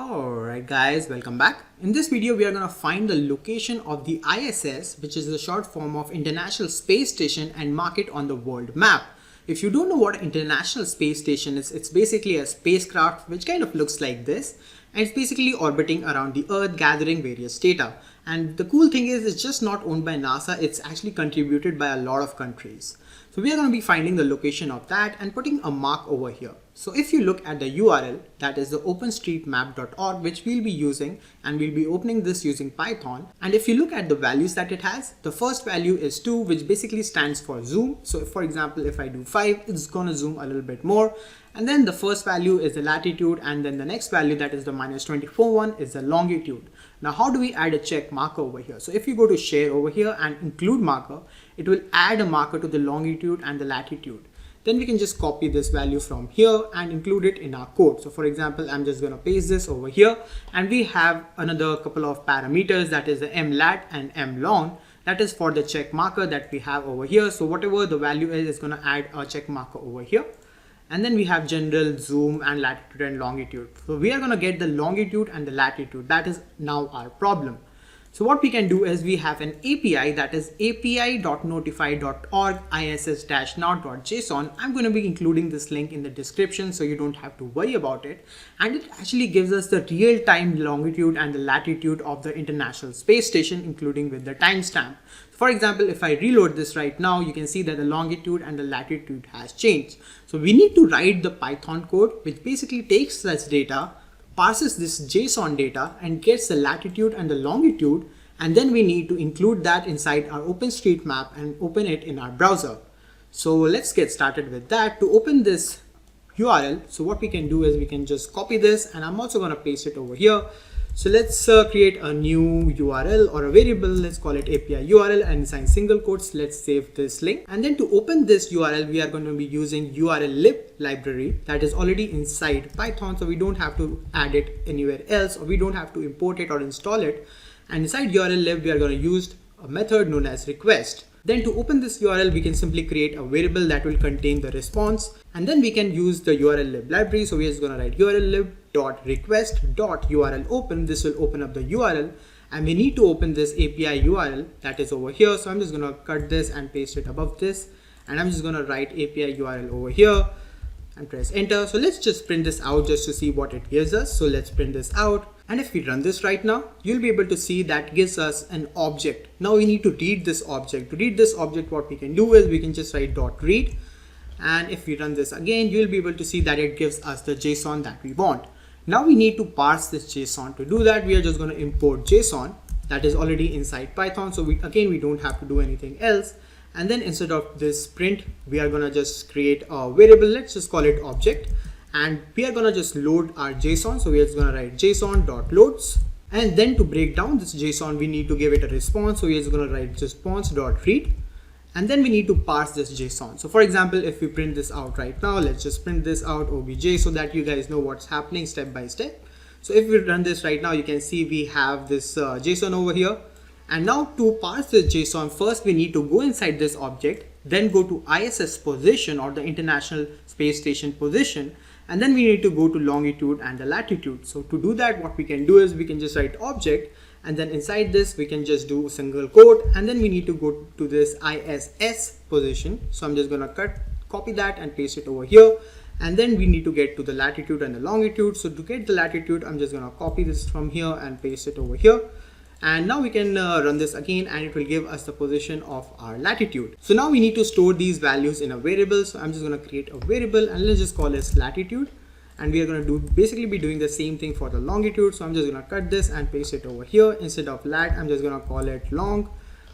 Alright guys, welcome back. In this video we are going to find the location of the ISS, which is the short form of International Space Station, and mark it on the world map. If you don't know what International Space Station is, it's basically a spacecraft which kind of looks like this, and it's basically orbiting around the Earth gathering various data. And the cool thing is it's just not owned by NASA, it's actually contributed by a lot of countries. So we are going to be finding the location of that and putting a mark over here. So if you look at the URL, that is the openstreetmap.org, which we'll be using, and we'll be opening this using Python. And if you look at the values that it has, the first value is 2, which basically stands for zoom. So for example, if I do 5, it's going to zoom a little bit more. And then the first value is the latitude, and then the next value, that is the -24 one, is the longitude. Now how do we add a check marker over here? So if you go to share over here and include marker, it will add a marker to the longitude and the latitude. Then we can just copy this value from here and include it in our code. So for example, I'm just going to paste this over here, and we have another couple of parameters, that is the mlat and mlong. That is for the check marker that we have over here. So whatever the value is, it's going to add a check marker over here. And then we have general, zoom, and latitude and longitude. So we are going to get the longitude and the latitude. That is now our problem. So what we can do is we have an API, that is api.notify.org iss-not.json. I'm going to be including this link in the description so you don't have to worry about it. And it actually gives us the real-time longitude and the latitude of the International Space Station, including with the timestamp. For example, if I reload this right now, you can see that the longitude and the latitude has changed. So we need to write the Python code, which basically takes such data, parses this JSON data, and gets the latitude and the longitude, and then we need to include that inside our OpenStreetMap and open it in our browser. So let's get started with that. To open this URL, so what we can do is we can just copy this, and I'm also going to paste it over here. So let's create a new URL or a variable. Let's call it API URL and assign single quotes. Let's save this link. And then to open this URL, we are going to be using urllib library that is already inside Python. So we don't have to add it anywhere else, or we don't have to import it or install it. And inside urllib, we are going to use a method known as request. Then to open this URL, we can simply create a variable that will contain the response, and then we can use the urllib library. So we're just going to write urllib.request.url open. This will open up the URL, and we need to open this API URL that is over here. So I'm just going to cut this and paste it above this, and I'm just going to write API URL over here and press enter. So let's just print this out just to see what it gives us. So let's print this out. And if we run this right now, you'll be able to see that gives us an object. Now we need to read this object. To read this object, what we can do is we can just write .read. And if we run this again, you'll be able to see that it gives us the JSON that we want. Now we need to parse this JSON. To do that, we are just going to import JSON that is already inside Python. So we don't have to do anything else. And then instead of this print, we are going to just create a variable. Let's just call it object. And we are going to just load our JSON. So we are just going to write json.loads. And then to break down this JSON, we need to give it a response. So we are just going to write response.read. And then we need to parse this JSON. So for example, if we print this out right now, let's just print this out obj so that you guys know what's happening step by step. So if we run this right now, you can see we have this JSON over here. And now to parse this JSON, first we need to go inside this object, then go to ISS position or the International Space Station position. And then we need to go to longitude and the latitude. So to do that, what we can do is we can just write object, and then inside this we can just do a single quote, and then we need to go to this ISS position. So I'm just going to copy that and paste it over here. And then we need to get to the latitude and the longitude. So to get the latitude, I'm just going to copy this from here and paste it over here. And now we can run this again, and it will give us the position of our latitude. So now we need to store these values in a variable. So I'm just going to create a variable, and let's just call this latitude. And we are going to basically be doing the same thing for the longitude. So I'm just going to cut this and paste it over here. Instead of lat, I'm just going to call it long.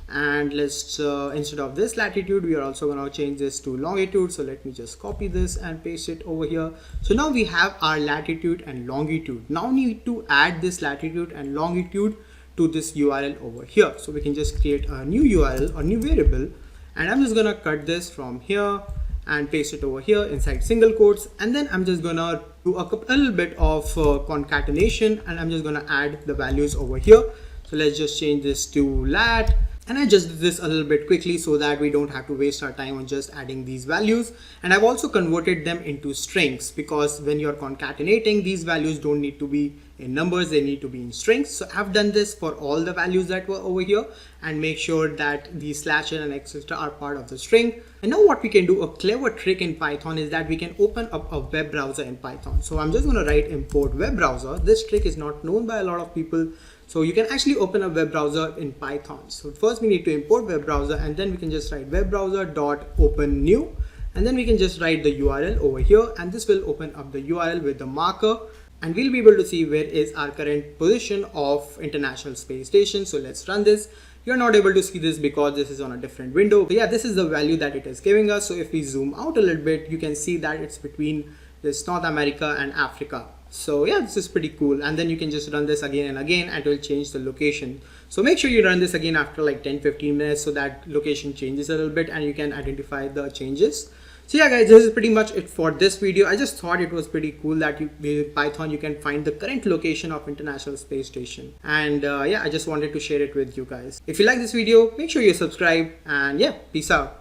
And let's instead of this latitude, we are also going to change this to longitude. So let me just copy this and paste it over here. So now we have our latitude and longitude. Now we need to add this latitude and longitude to this URL over here. So we can just create a new URL or new variable, and I'm just going to cut this from here and paste it over here inside single quotes. And then I'm just going to do a little bit of concatenation, and I'm just going to add the values over here. So let's just change this to lat, and I just did this a little bit quickly so that we don't have to waste our time on just adding these values. And I've also converted them into strings, because when you're concatenating, these values don't need to be in numbers, they need to be in strings. So I've done this for all the values that were over here, and make sure that the slash and etc. are part of the string. And now what we can do, a clever trick in Python, is that we can open up a web browser in Python. So I'm just going to write import web browser. This trick is not known by a lot of people. So you can actually open a web browser in Python. So first we need to import web browser, and then we can just write web browser dot open new, and then we can just write the URL over here, and this will open up the URL with the marker, and we'll be able to see where is our current position of International Space Station. So let's run this. You're not able to see this because this is on a different window. But yeah, this is the value that it is giving us. So if we zoom out a little bit, you can see that it's between this North America and Africa. So yeah, this is pretty cool. And then you can just run this again and again, and it will change the location. So make sure you run this again after like 10-15 minutes, so that location changes a little bit and you can identify the changes. So yeah guys, this is pretty much it for this video. I just thought it was pretty cool that with Python you can find the current location of International Space Station. And yeah, I just wanted to share it with you guys. If you like this video, make sure you subscribe, and yeah, peace out.